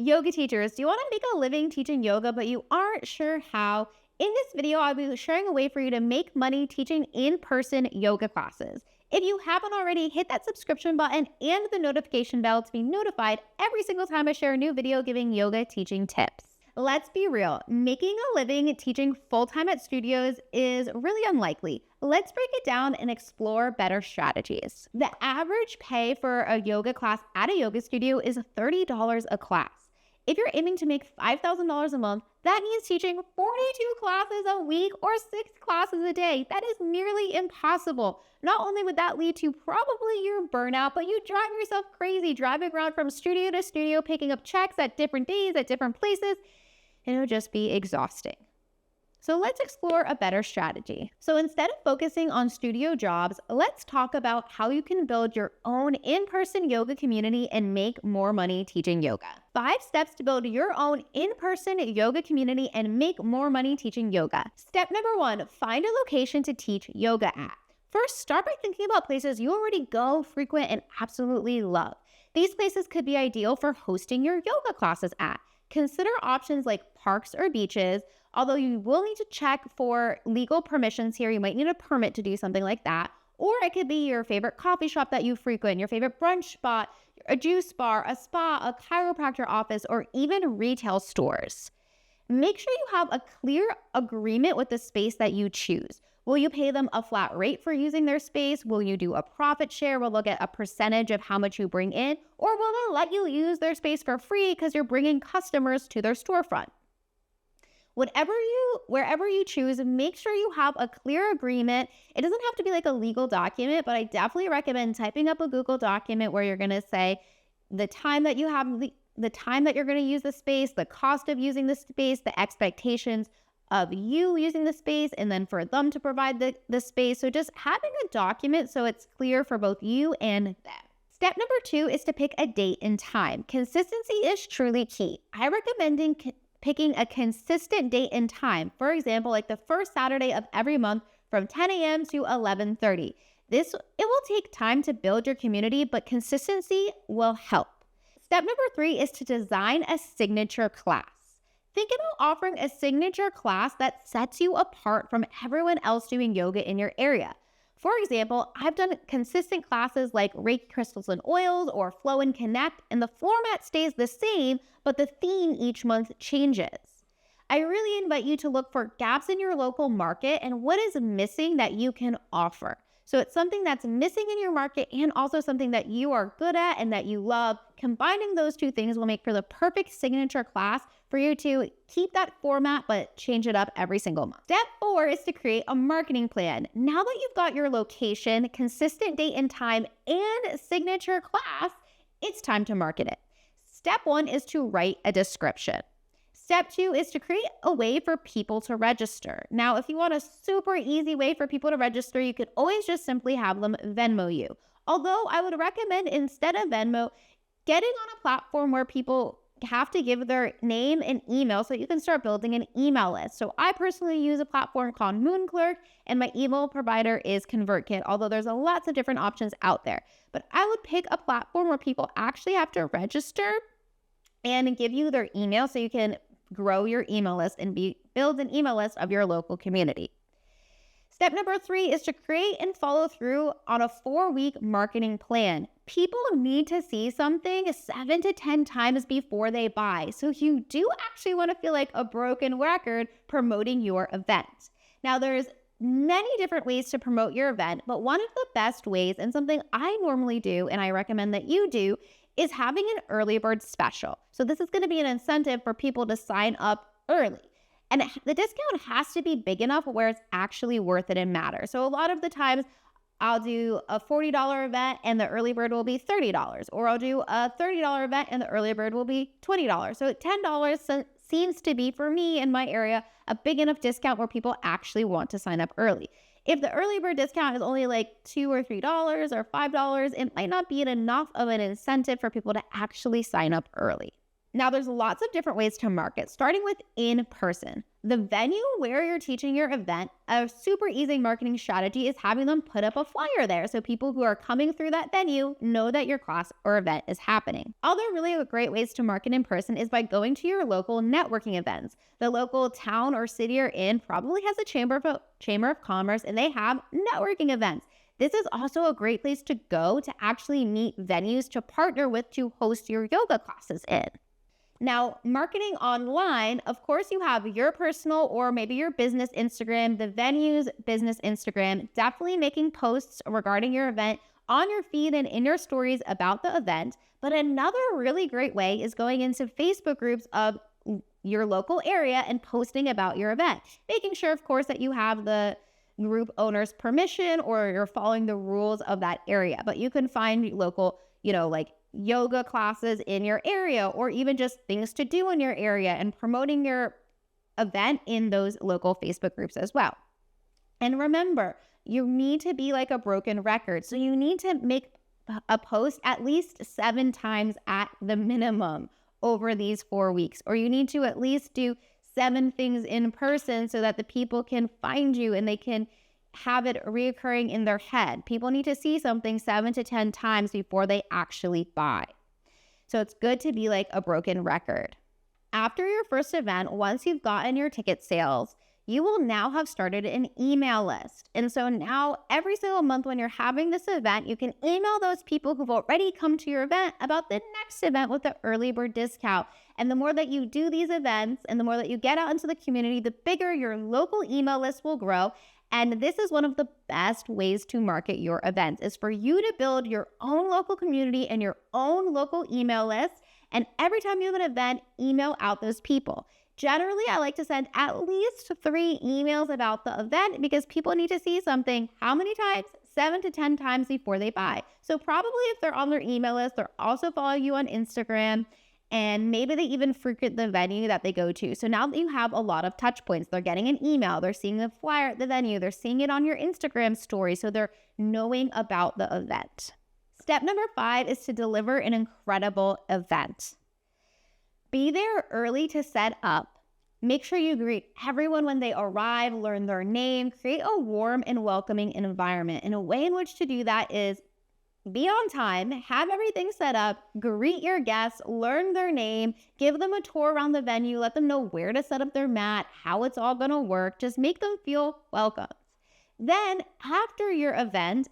Yoga teachers, do you want to make a living teaching yoga, but you aren't sure how? In this video, I'll be sharing a way for you to make money teaching in-person yoga classes. If you haven't already, hit that subscription button and the notification bell to be notified every single time I share a new video giving yoga teaching tips. Let's be real, making a living teaching full-time at studios is really unlikely. Let's break it down and explore better strategies. The average pay for a yoga class at a yoga studio is $30 a class. If you're aiming to make $5,000 a month, that means teaching 42 classes a week or 6 classes a day. That is nearly impossible. Not only would that lead to probably your burnout, but you drive yourself crazy driving around from studio to studio, picking up checks at different days, at different places, and it'll just be exhausting. So let's explore a better strategy. So instead of focusing on studio jobs, let's talk about how you can build your own in-person yoga community and make more money teaching yoga. 5 steps to build your own in-person yoga community and make more money teaching yoga. Step number 1, find a location to teach yoga at. First, start by thinking about places you already go, frequent, and absolutely love. These places could be ideal for hosting your yoga classes at. Consider options like parks or beaches, although you will need to check for legal permissions here. You might need a permit to do something like that. Or it could be your favorite coffee shop that you frequent, your favorite brunch spot, a juice bar, a spa, a chiropractor office, or even retail stores. Make sure you have a clear agreement with the space that you choose. Will you pay them a flat rate for using their space? Will you do a profit share? Will they get a percentage of how much you bring in? Or will they let you use their space for free because you're bringing customers to their storefront? Wherever you choose, make sure you have a clear agreement. It doesn't have to be like a legal document, but I definitely recommend typing up a Google document where you're going to say the time that you have, the time that you're going to use the space, the cost of using the space, the expectations of you using the space, and then for them to provide the space. So just having a document so it's clear for both you and them. Step number 2 is to pick a date and time. Consistency is truly key. I recommend picking a consistent date and time. For example, like the first Saturday of every month from 10 a.m. to 11:30. It will take time to build your community, but consistency will help. Step number 3 is to design a signature class. Think about offering a signature class that sets you apart from everyone else doing yoga in your area. For example, I've done consistent classes like Reiki crystals and oils or Flow and Connect, and the format stays the same, but the theme each month changes. I really invite you to look for gaps in your local market and what is missing that you can offer. So it's something that's missing in your market and also something that you are good at and that you love. Combining those two things will make for the perfect signature class for you to keep that format but change it up every single month. Step 4 is to create a marketing plan. Now that you've got your location, consistent date and time, and signature class, it's time to market it. Step 1 is to write a description. Step 2 is to create a way for people to register. Now, if you want a super easy way for people to register, you could always just simply have them Venmo you. Although I would recommend instead of Venmo, getting on a platform where people have to give their name and email so you can start building an email list. So I personally use a platform called Moonclerk, and my email provider is ConvertKit, although there's lots of different options out there. But I would pick a platform where people actually have to register and give you their email so you can grow your email list and build an email list of your local community. Step number 3 is to create and follow through on a 4-week marketing plan. People need to see something 7 to 10 times before they buy. So you do actually want to feel like a broken record promoting your event. Now there's many different ways to promote your event, but one of the best ways, and something I normally do and I recommend that you do, is having an early bird special. So this is going to be an incentive for people to sign up early. And the discount has to be big enough where it's actually worth it and matter. So a lot of the times I'll do a $40 event and the early bird will be $30. Or I'll do a $30 event and the early bird will be $20. So $10 seems to be, for me in my area, a big enough discount where people actually want to sign up early. If the early bird discount is only like $2 or $3 or $5, it might not be enough of an incentive for people to actually sign up early. Now, there's lots of different ways to market, starting with in person. The venue where you're teaching your event, a super easy marketing strategy is having them put up a flyer there so people who are coming through that venue know that your class or event is happening. Other really great ways to market in person is by going to your local networking events. The local town or city you're in probably has a chamber of commerce, and they have networking events. This is also a great place to go to actually meet venues to partner with to host your yoga classes in. Now, marketing online, of course, you have your personal or maybe your business Instagram, the venue's business Instagram, definitely making posts regarding your event on your feed and in your stories about the event. But another really great way is going into Facebook groups of your local area and posting about your event, making sure, of course, that you have the group owner's permission or you're following the rules of that area. But you can find local, like yoga classes in your area, or even just things to do in your area and promoting your event in those local Facebook groups as well. And remember, you need to be like a broken record. So you need to make a post at least 7 times at the minimum over these 4 weeks, or you need to at least do 7 things in person so that the people can find you and they can have it reoccurring in their head. People need to see something 7 to 10 times before they actually buy. So it's good to be like a broken record. After your first event, once you've gotten your ticket sales, you will now have started an email list. And so now every single month when you're having this event, you can email those people who've already come to your event about the next event with the early bird discount. And the more that you do these events and the more that you get out into the community, the bigger your local email list will grow. And this is one of the best ways to market your events, is for you to build your own local community and your own local email list. And every time you have an event, email out those people. Generally, I like to send at least 3 emails about the event because people need to see something. How many times? 7 to 10 times before they buy. So probably if they're on their email list, they're also following you on Instagram, and maybe they even frequent the venue that they go to. So now that you have a lot of touch points, they're getting an email, they're seeing the flyer at the venue, they're seeing it on your Instagram story, so they're knowing about the event. Step number 5 is to deliver an incredible event. Be there early to set up. Make sure you greet everyone when they arrive, learn their name, create a warm and welcoming environment. And a way in which to do that is be on time, have everything set up, greet your guests, learn their name, give them a tour around the venue, let them know where to set up their mat, how it's all going to work. Just make them feel welcome. Then after your event,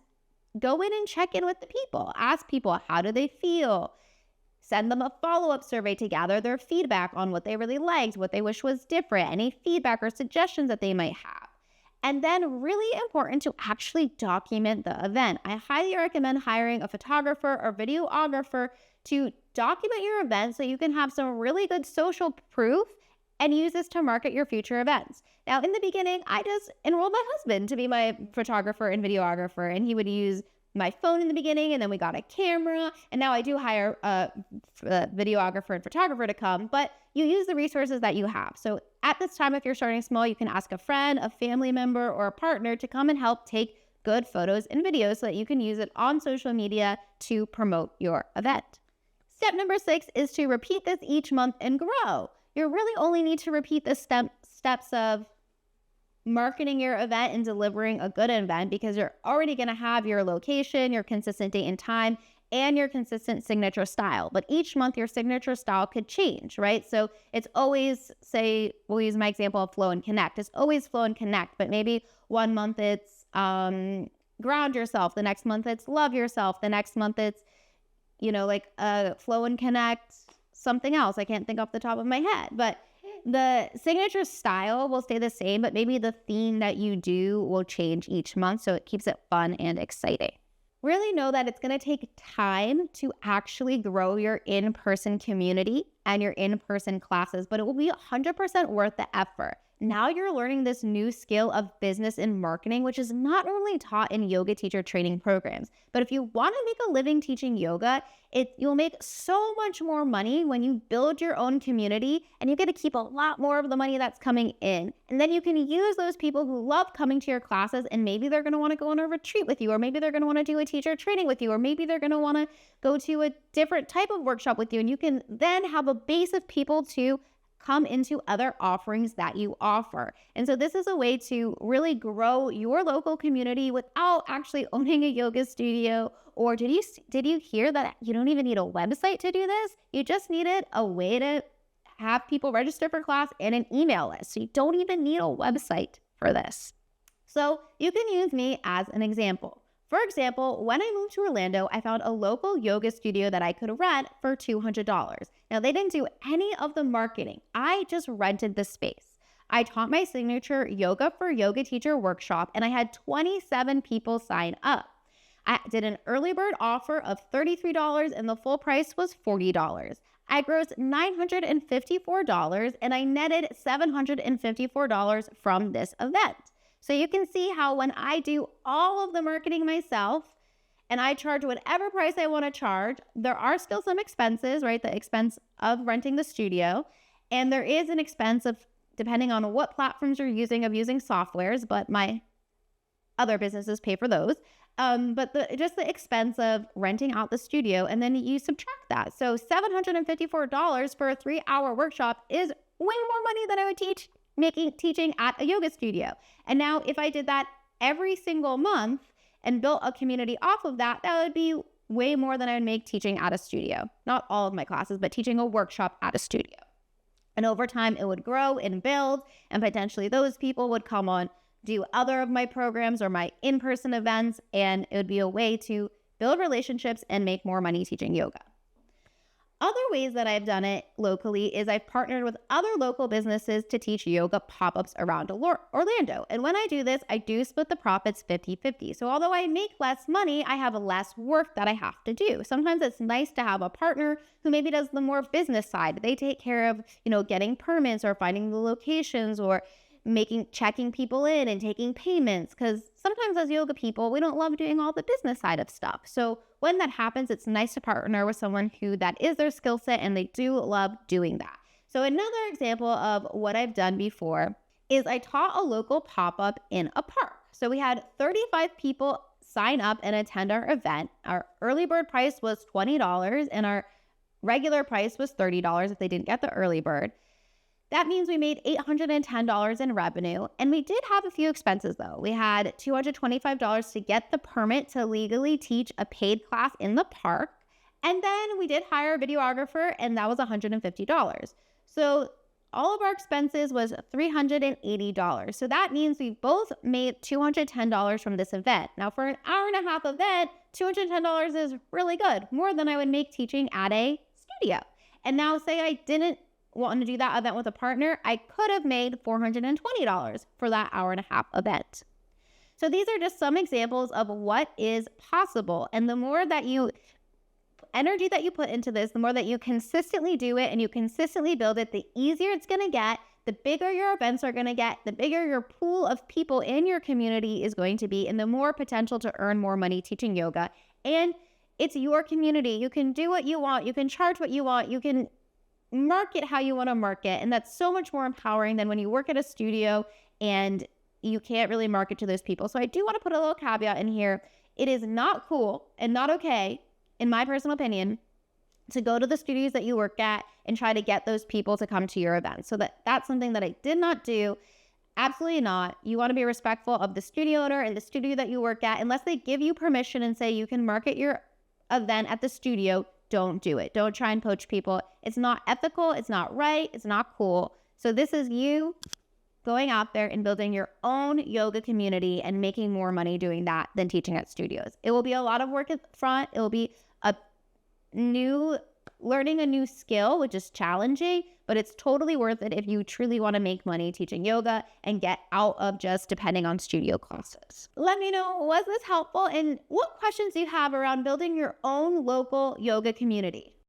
go in and check in with the people. Ask people, how do they feel? Send them a follow-up survey to gather their feedback on what they really liked, what they wish was different, any feedback or suggestions that they might have. And then really important to actually document the event. I highly recommend hiring a photographer or videographer to document your event so you can have some really good social proof and use this to market your future events. Now, in the beginning, I just enrolled my husband to be my photographer and videographer, and he would use my phone in the beginning, and then we got a camera, and now I do hire a videographer and photographer to come, but you use the resources that you have. So at this time, if you're starting small, you can ask a friend, a family member, or a partner to come and help take good photos and videos so that you can use it on social media to promote your event. Step number 6 is to repeat this each month and grow. You really only need to repeat the steps of marketing your event and delivering a good event because you're already going to have your location, your consistent date and time, and your consistent signature style. But each month your signature style could change, right? So it's always, say, we'll use my example of flow and connect. It's always flow and connect, but maybe one month it's ground yourself. The next month it's love yourself. The next month it's, flow and connect something else. I can't think off the top of my head, but the signature style will stay the same, but maybe the theme that you do will change each month, so it keeps it fun and exciting. Really know that it's going to take time to actually grow your in-person community and your in-person classes, but it will be 100% worth the effort. now you're learning this new skill of business and marketing, which is not only taught in yoga teacher training programs. But if you want to make a living teaching yoga, you'll make so much more money when you build your own community, and you get to keep a lot more of the money that's coming in. And then you can use those people who love coming to your classes, and maybe they're going to want to go on a retreat with you, or maybe they're going to want to do a teacher training with you, or maybe they're going to want to go to a different type of workshop with you. And you can then have a base of people to come into other offerings that you offer. And so this is a way to really grow your local community without actually owning a yoga studio. Or did you hear that you don't even need a website to do this? You just needed a way to have people register for class and an email list. So you don't even need a website for this. So you can use me as an example. For example, when I moved to Orlando, I found a local yoga studio that I could rent for $200. Now, they didn't do any of the marketing. I just rented the space. I taught my signature Yoga for Yoga Teacher workshop, and I had 27 people sign up. I did an early bird offer of $33, and the full price was $40. I grossed $954, and I netted $754 from this event. So you can see how when I do all of the marketing myself and I charge whatever price I want to charge, there are still some expenses, right? The expense of renting the studio. And there is an expense of, depending on what platforms you're using, of using softwares, but my other businesses pay for those. But just the expense of renting out the studio, and then you subtract that. So $754 for a 3-hour workshop is way more money than I would teaching at a yoga studio. And now if I did that every single month and built a community off of that, that would be way more than I would make teaching at a studio. Not all of my classes, but teaching a workshop at a studio. And over time, it would grow and build, and potentially those people would come on, do other of my programs or my in-person events, and it would be a way to build relationships and make more money teaching yoga. Other ways that I've done it locally is I've partnered with other local businesses to teach yoga pop-ups around Orlando. And when I do this, I do split the profits 50-50. So although I make less money, I have less work that I have to do. Sometimes it's nice to have a partner who maybe does the more business side. They take care of, getting permits or finding the locations or checking people in and taking payments, because sometimes as yoga people, we don't love doing all the business side of stuff. So when that happens, it's nice to partner with someone who that is their skill set and they do love doing that. So another example of what I've done before is I taught a local pop-up in a park. So we had 35 people sign up and attend our event. Our early bird price was $20 and our regular price was $30 if they didn't get the early bird. That means we made $810 in revenue, and we did have a few expenses though. We had $225 to get the permit to legally teach a paid class in the park, and then we did hire a videographer, and that was $150. So all of our expenses was $380. So that means we both made $210 from this event. Now for an hour-and-a-half event, $210 is really good, more than I would make teaching at a studio. And now say I didn't want to do that event with a partner, I could have made $420 for that hour-and-a-half event. So these are just some examples of what is possible. And the more that energy that you put into this, the more that you consistently do it and you consistently build it, the easier it's going to get, the bigger your events are going to get, the bigger your pool of people in your community is going to be, and the more potential to earn more money teaching yoga. And it's your community. You can do what you want. You can charge what you want. You can market how you want to market. And that's so much more empowering than when you work at a studio and you can't really market to those people. So I do want to put a little caveat in here. It is not cool and not okay, in my personal opinion, to go to the studios that you work at and try to get those people to come to your events. So that's something that I did not do. Absolutely not. You want to be respectful of the studio owner and the studio that you work at. Unless they give you permission and say you can market your event at the studio, don't do it. Don't try and poach people. It's not ethical. It's not right. It's not cool. So this is you going out there and building your own yoga community and making more money doing that than teaching at studios. It will be a lot of work at the front. It will be learning a new skill, which is challenging, but it's totally worth it if you truly want to make money teaching yoga and get out of just depending on studio classes. Let me know, was this helpful, and what questions do you have around building your own local yoga community?